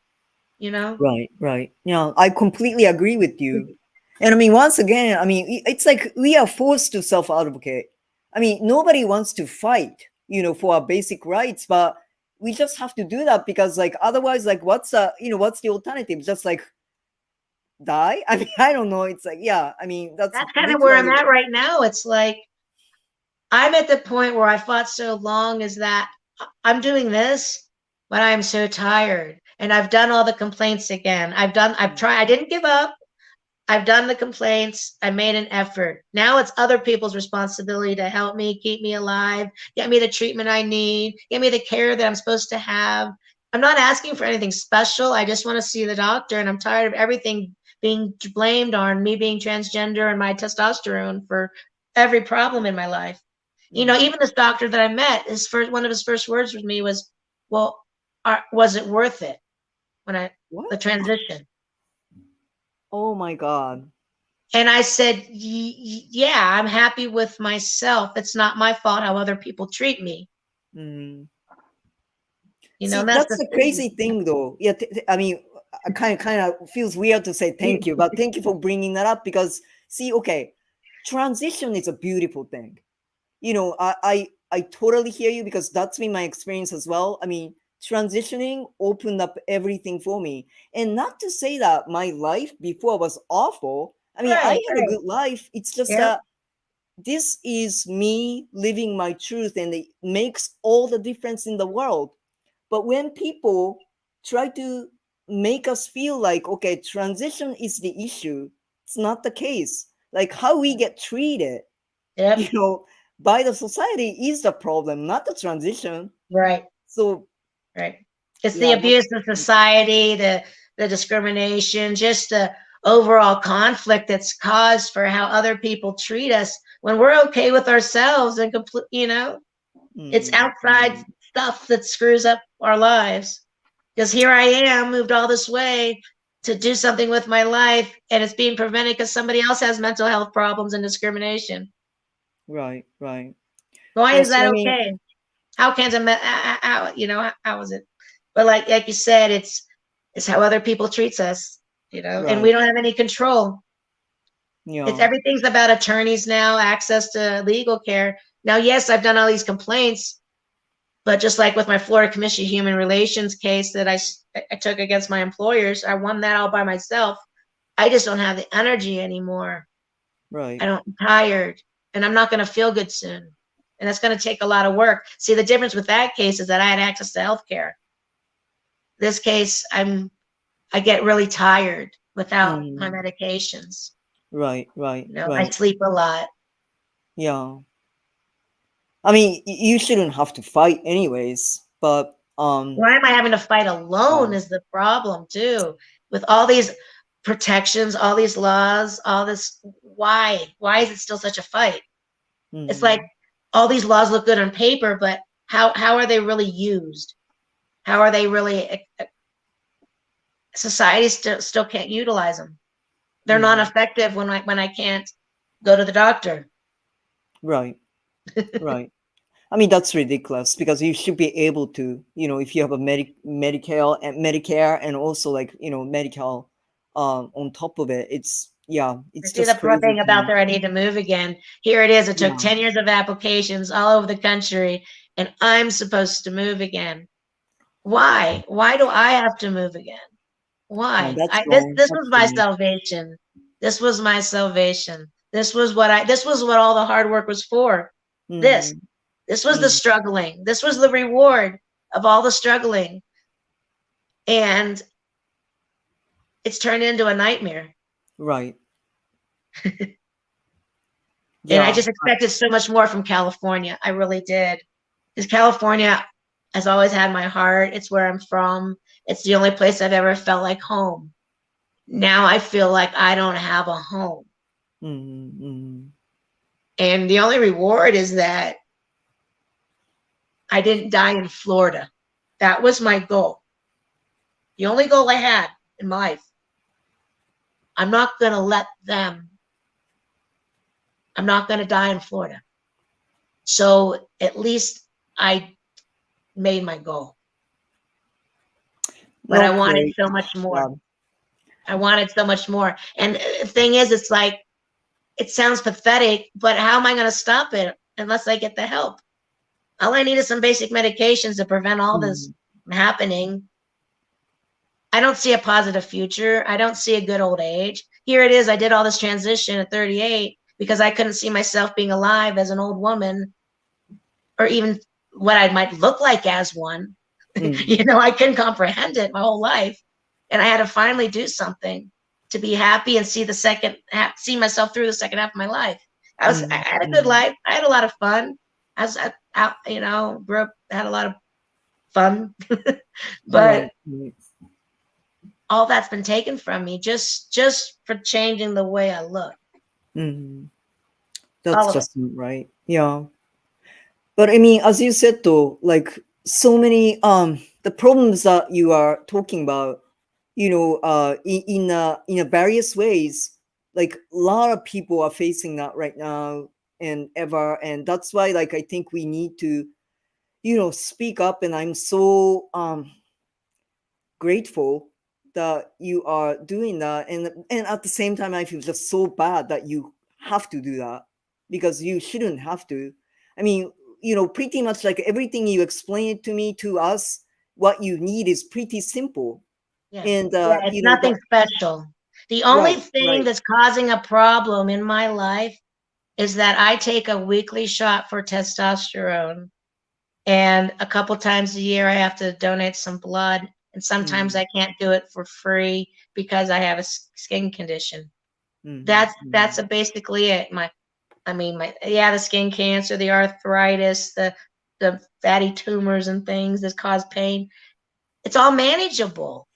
you know? Right, right. Yeah, I completely agree with you. And I mean, once again, I mean, it's like we are forced to self advocate. I mean, nobody wants to fight, for our basic rights, but we just have to do that because, like, otherwise, like, what's the alternative? Just like die? I mean, I don't know. It's like, yeah, I mean, that's That's kind of where I'm literally. at right now. It's like I'm at the point where I fought so long is that I'm doing this, but I'm so tired. And I've done all the complaints again. I've tried, I didn't give up. I've done the complaints. I made an effort. Now it's other people's responsibility to help me, keep me alive, get me the treatment I need, get me the care that I'm supposed to have. I'm not asking for anything special. I just want to see the doctor, and I'm tired of everything being blamed on me being transgender and my testosterone for every problem in my life. Mm. Even this doctor that I met, one of his first words with me was, "Well, was it worth it when the What? transition?" Oh my God. And I said, yeah, I'm happy with myself. It's not my fault how other people treat me. Mm. And See, that's that's the the thing. crazy thing, though. Yeah, I mean, I kind of feels weird to say thank you, but thank you for bringing that up because, see, okay, transition is a beautiful thing. I totally hear you because that's been my experience as well. I mean, transitioning opened up everything for me, and not to say that my life before was awful. I mean, I Right, had a right. good life. It's just Yep, that this is me living my truth, and it makes all the difference in the world. But when people try to make us feel like, okay, transition is the issue, it's not the case. Like how we get treated, yep, you know, by the society is the problem, not the transition. right, So, right. It's the yeah, abuse that's, of society, the discrimination, just the overall conflict that's caused for how other people treat us when we're okay with ourselves and it's mm, outside stuff that screws up our lives. Because here I am, moved all this way to do something with my life, and it's being prevented because somebody else has mental health problems and discrimination. right, right. Why Yeah, is so that I mean, okay? How can how is it? But like you said, it's how other people treats us, and we right, don't have any control. It's yeah, everything's about attorneys now, access to legal care. Now, yes, I've done all these complaints, but just like with my Florida Commission Human Relations case that I took against my employers, I won that all by myself. I just don't have the energy anymore. right. I'm tired, and I'm not going to feel good soon. And that's going to take a lot of work. See, the difference with that case is that I had access to health care. This case, I get really tired without my Mm, medications. right, right, I right. sleep a lot. Yeah. I mean, you shouldn't have to fight anyways, but Why am I having to fight alone yeah. is the problem too. With all these protections, all these laws, all this, why? Why is it still such a fight? It's like Mm, all these laws look good on paper, but how are they really used? How are they really society still can't utilize them. They're not mm, effective when I can't go to the doctor. right, right. I mean, that's ridiculous because you should be able to, if you have a Medicare and also like, medical on top of it, it's, yeah, I it's see the just poor crazy thing to about me. there. I need to move again. Here it is. It took Yeah. 10 years of applications all over the country, and I'm supposed to move again. Why? Why do I have to move again? No, Why? that's This wrong. this was That's my wrong. salvation. This was my salvation. This was what all the hard work was for. This. Mm-hmm. This was the Mm, struggling. This was the reward of all the struggling. And it's turned into a nightmare. right. And I Yeah. just expected so much more from California. I really did. Because California has always had my heart. It's where I'm from. It's the only place I've ever felt like home. Now I feel like I don't have a home. Mm-hmm. Mm-hmm. And the only reward is that I didn't die in Florida. That was my goal. The only goal I had in my life. I'm not going to let them, I'm not going to die in Florida. So at least I made my goal. But I Well, wanted Craig. so much Yeah. more. I wanted so much more. And the thing is, it's like, it sounds pathetic, but how am I going to stop it unless I get the help? All I need is some basic medications to prevent all Mm-hmm. this from happening. I don't see a positive future. I don't see a good old age. Here it is. I did all this transition at 38 because I couldn't see myself being alive as an old woman or even what I might look like as one. Mm-hmm. You know, I couldn't comprehend it my whole life. And I had to finally do something to be happy and see myself through the second half of my life. I had a good Mm-hmm. life. I had a lot of fun. Grew up, had a lot of fun, but Right. Right. all that's been taken from me just for changing the way I look. Mm-hmm. That's All of it. just not right. Yeah. But I mean, as you said though, like so many the problems that you are talking about, in a various ways, like a lot of people are facing that right now and ever, and that's why like I think we need to, speak up, and I'm so grateful that you are doing that, and at the same time I feel just so bad that you have to do that because you shouldn't have to. I mean, pretty much like everything you explain it to me, to us, what you need is pretty simple. Yeah. And Yeah, it's that nothing special. The only right, thing right. that's causing a problem in my life is that I take a weekly shot for testosterone, and a couple times a year I have to donate some blood, and sometimes Mm, I can't do it for free because I have a skin condition. mm, That's mm, basically it. The skin cancer, the arthritis, the fatty tumors and things that cause pain. It's all manageable.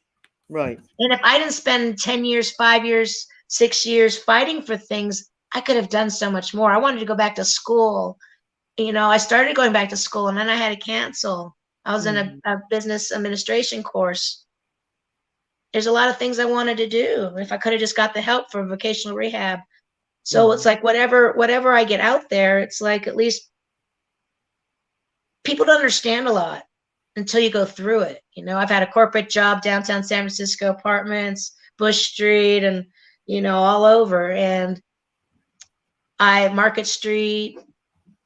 right. And if I didn't spend 10 years, 5 years, 6 years fighting for things, I could have done so much more. I wanted to go back to school. I started going back to school and then I had to cancel. I was in Mm, a business administration course. There's a lot of things I wanted to do. If I could have just got the help for vocational rehab. So it's mm, like whatever I get out there, it's like at least people don't understand a lot until you go through it. I've had a corporate job downtown San Francisco, apartments, Bush Street, and all over. And I Market Street.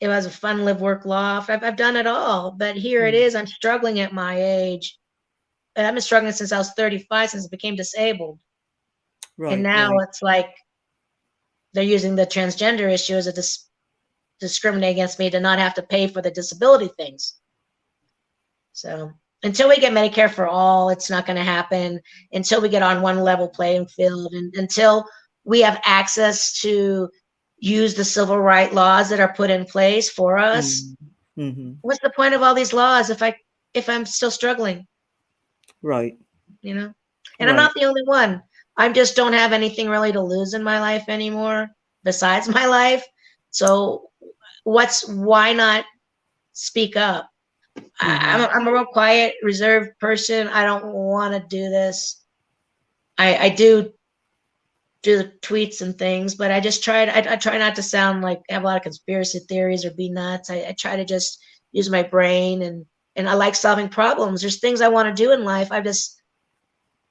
It was a fun live work loft. I've done it all, but here it mm, is. I'm struggling at my age, and I've been struggling since I was 35, since I became disabled. And right, now right. it's like they're using the transgender issue as a discriminate against me to not have to pay for the disability things. So until we get Medicare for all, it's not going to happen. Until we get on one level playing field, and until we have access to use the civil right laws that are put in place for us, Mm, mm-hmm. what's the point of all these laws if I'm still struggling? Right, You know, and I'm right. not the only one. I just don't have anything really to lose in my life anymore besides my life. So why not speak up? Mm-hmm. I'm a real quiet, reserved person. I don't want to do this. I do the tweets and things, but I try not to sound like I have a lot of conspiracy theories or be nuts. I try to just use my brain, and I like solving problems. There's things I want to do in life.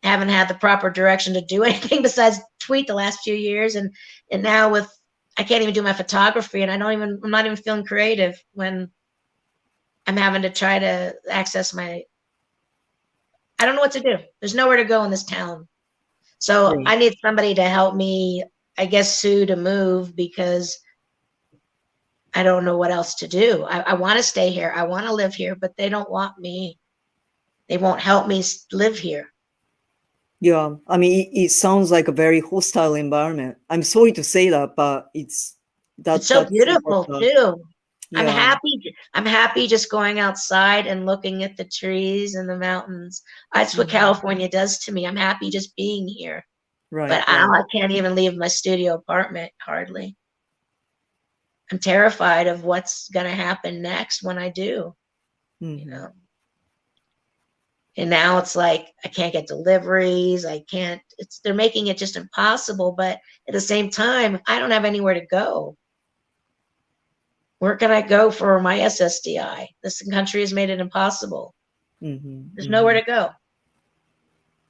haven't had the proper direction to do anything besides tweet the last few years, and now with I can't even do my photography, and I'm not even feeling creative when I'm having to try to access my. I don't know what to do. There's nowhere to go in this town, so Right. I need somebody to help me. I guess sue to move because I don't know what else to do. I want to stay here. I want to live here, but they don't want me. They won't help me live here. Yeah, I mean, it sounds like a very hostile environment. I'm sorry to say that, but It's so that's what. beautiful too. I'm Yeah. happy. I'm happy just going outside and looking at the trees and the mountains. That's what Mhm. California does to me. I'm happy just being here. Right. But Right. I can't even leave my studio apartment hardly. I'm terrified of what's going to happen next when I do, you Hmm. know. And now it's like I can't get deliveries. I can't. It's they're making it just impossible. But at the same time, I don't have anywhere to go. Where can I go for my SSDI? This country has made it impossible. Hmm. There's nowhere Hmm. to go.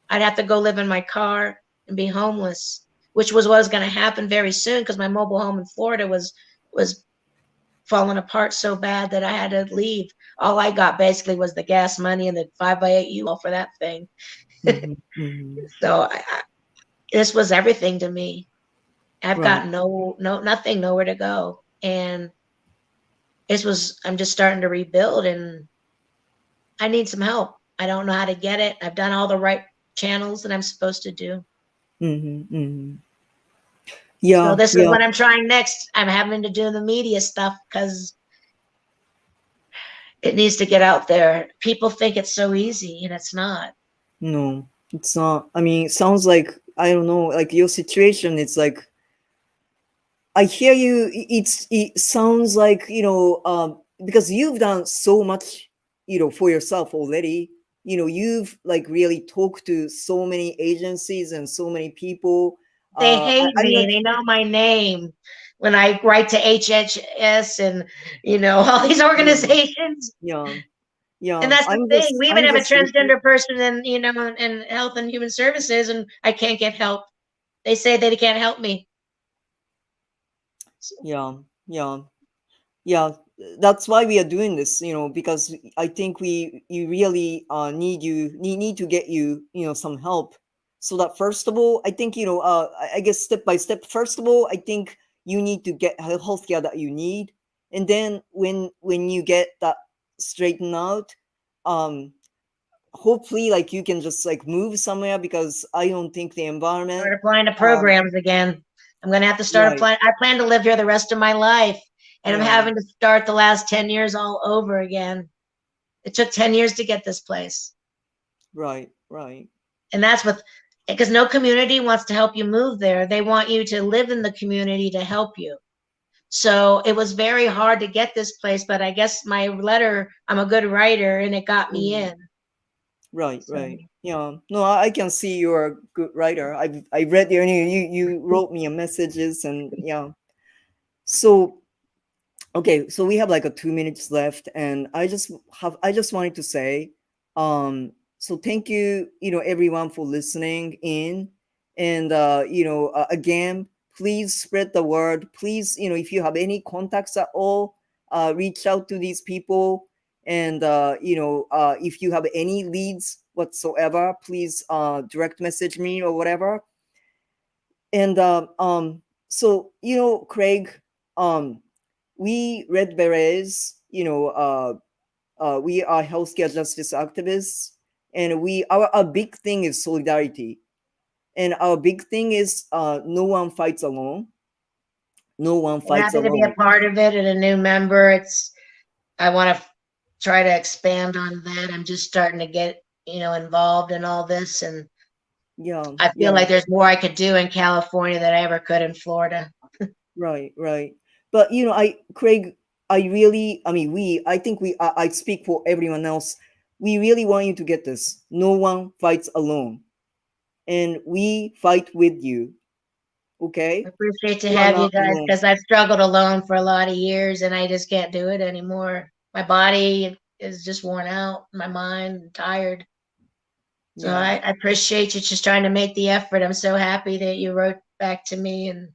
I'd have to go live in my car and be homeless, which was what was going to happen very soon because my mobile home in Florida was falling apart so bad that I had to leave. All I got basically was the gas money and the 5x8 U-Haul for that thing. Hmm. Hmm. So this was everything to me. I've Right. got nothing, nowhere to go, and this was I'm just starting to rebuild, and I need some help. I don't know how to get it. I've done all the right channels that I'm supposed to do. Hmm. Hmm. So Yeah. this is Yeah. what I'm trying next. I'm having to do the media stuff because it needs to get out there. People think it's so easy, and it's not. No, it's not. I mean, it sounds like, I don't know, like your situation. It's like, I hear you. It sounds like, because you've done so much, for yourself already. You've like really talked to so many agencies and so many people. They I, hate I'm me. not. They know my name when I write to HHS and all these Yeah, organizations. yeah, And yeah. that's the thing. We even I'm have a just listening. transgender person in Health and Human Services, and I can't get help. They say they can't help me. Yeah, yeah. Yeah, that's why we are doing this, because I think you really need to get some help. So that first of all, I think, I guess step by step, first of all, I think you need to get healthcare that you need. And then when you get that straightened out, um hopefully like you can just like move somewhere, because I don't think the Start environment. applying to um programs again. I'm going to have to start right. applying. I plan to live here the rest of my life, and I'm Yeah. having to start the last 10 years all over again. It took 10 years to get this place. Right. Right. And that's what, because no community wants to help you move there. They want you to live in the community to help you. So it was very hard to get this place, but I guess my letter, I'm a good writer and it got me Mhm. in. Right, So right. Yeah. No, I can see you're a good writer. I read your, you wrote me a messages, and yeah. So okay, so we have like a 2 minutes left, and I just wanted to say, so thank you, everyone for listening in, and again, please spread the word. Please, if you have any contacts at all, reach out to these people, and if you have any leads whatsoever, please direct message me or whatever. And so Craig, um we Red Berets, we are healthcare justice activists, and our big thing is solidarity, and our big thing is no one fights alone. No one I'm fights happy to be a alone. part of it and a new member. I want to try to expand on that. I'm just starting to get, involved in all this. And Yeah, I feel yeah, like there's more I could do in California than I ever could in Florida. right, right. But Craig, I mean, I think I speak for everyone else. We really want you to get this. No one fights alone, and we fight with you. I Okay, appreciate to you are have you not guys alone. because I've struggled alone for a lot of years and I just can't do it anymore. My body is just worn out, my mind tired. So Yeah. I appreciate you just trying to make the effort. I'm so happy that you wrote back to me and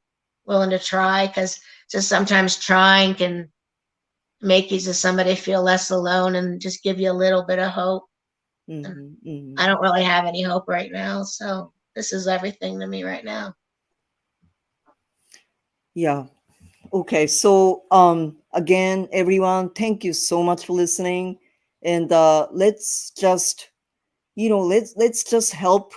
willing to try, because just sometimes trying can make you just somebody feel less alone and just give you a little bit of hope. And Hmm. Hmm. I don't really have any hope right now, so this is everything to me right now. Yeah. Okay. So again, everyone, thank you so much for listening. And let's just, let's just help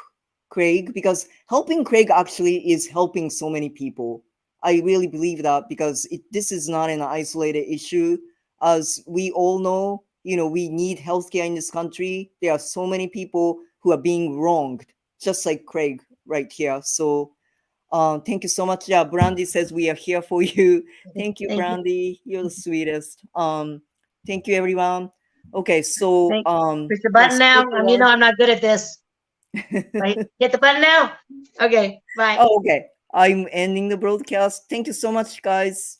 Craig, because helping Craig actually is helping so many people. I really believe that, because this is not an isolated issue. As we all know, we need healthcare in this country. There are so many people who are being wronged, just like Craig right here. So thank you so much. Yeah, Brandy says we are here for you. Thank you, Thank you. Brandy. You're the sweetest. Thank you, everyone. Okay, so Thank Push the for button now. spiritual You know life. I'm not good at this. Right? Hit the button now. Okay. Bye. Oh, okay. I'm ending the broadcast. Thank you so much, guys.